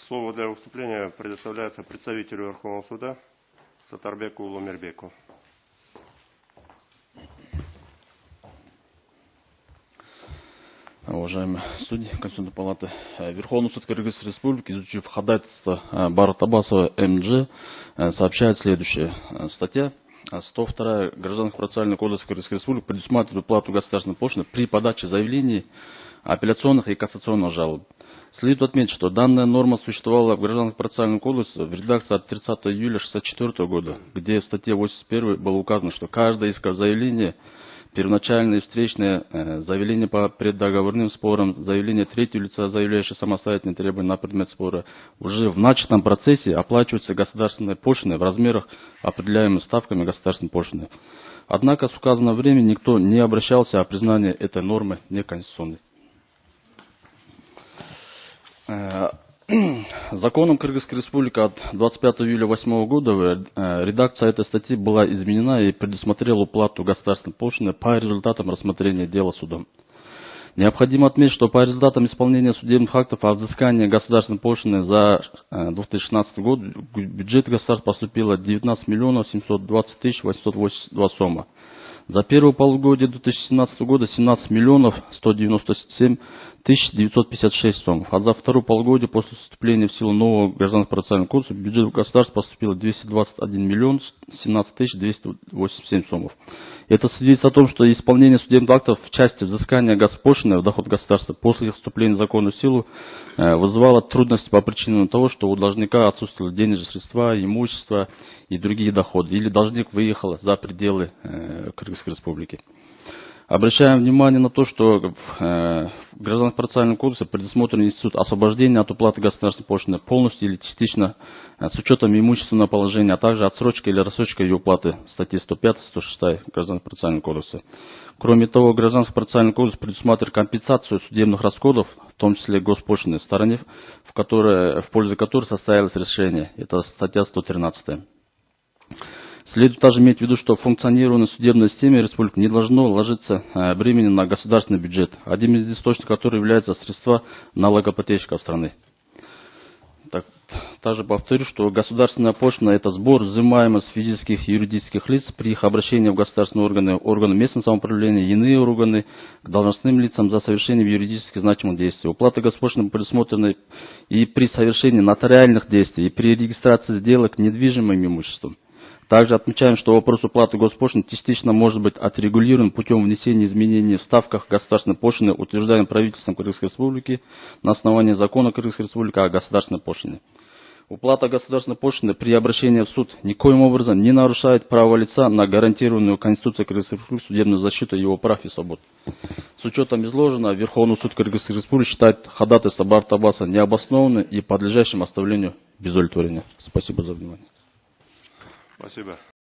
Слово для выступления предоставляется представителю Верховного суда Сатарбеку Ломирбеку. Уважаемые судьи Конституционной палаты, Верховный суд Кыргызской Республики, изучив ходатайство Барата Аббасова МД, сообщает следующее. Статья 102 Гражданского процессуального кодекса Кыргызской Республики предусматривает уплату государственной пошлины при подаче заявлений, апелляционных и кассационных жалоб. Следует отметить, что данная норма существовала в Гражданском процессуальном кодексе в редакции от 30 июля 1964 года, где в статье 81 было указано, что каждое исковое заявление, первоначальное и встречное заявление по преддоговорным спорам, заявление третьего лица, заявляющее самостоятельные требования на предмет спора, уже в начатом процессе оплачивается государственной пошлиной в размерах, определяемых ставками государственной пошлины. Однако с указанного времени никто не обращался о признании этой нормы неконституционной. Законом Кыргызской Республики от 25 июля 2008 года редакция этой статьи была изменена и предусмотрела уплату государственной пошлины по результатам рассмотрения дела судом. Необходимо отметить, что по результатам исполнения судебных актов о взыскании государственной пошлины за 2016 год в бюджет государства поступило 19 720 882 сомы. За первое полугодие 2017 года 17 197 956 сомов, а за второе полугодие после вступления в силу нового гражданского процессуального кодекса в бюджет государства поступило 221 17 287 сомов. Это свидетельствует о том, что исполнение судебных актов в части взыскания госпошлины в доход государства после вступления закона в силу вызывало трудности по причинам того, что у должника отсутствовали денежные средства, имущество и другие доходы, или должник выехал за пределы Кыргызской Республики. Обращаем внимание на то, что в Гражданском процессуальном кодексе предусмотрен институт освобождения от уплаты государственной пошлины полностью или частично с учетом имущественного положения, а также отсрочка или рассрочка ее уплаты, статьи 105-106 Гражданского процессуального кодекса. Кроме того, Гражданский процессуальный кодекс предусматривает компенсацию судебных расходов, в том числе госпошлиной стороне, в пользу которой состоялось решение. Это статья 113. Следует также иметь в виду, что функционирование судебной системы республики не должно ложиться бременем на государственный бюджет, один из источников которого является средства налогоплательщиков страны. Также повторю, что государственная пошлина – это сбор, взимаемый с физических и юридических лиц при их обращении в государственные органы местного самоуправления и иные органы к должностным лицам за совершение юридически значимых действий. Уплата госпошлины предусмотрена и при совершении нотариальных действий, и при регистрации сделок недвижимым имуществом. Также отмечаем, что вопрос уплаты госпошлины частично может быть отрегулирован путем внесения изменений в ставках государственной пошлины, утверждаемым правительством Кыргызской Республики на основании закона Кыргызской Республики о государственной пошлине. Уплата государственной пошлины при обращении в суд никоим образом не нарушает право лица на гарантированную Конституцией Кыргызской Республики судебную защиту его прав и свобод. С учетом изложенного, Верховный суд Кыргызской Республики считает ходатайство Барата Аббаса необоснованным и подлежащим оставлению без удовлетворения. Спасибо за внимание. Спасибо.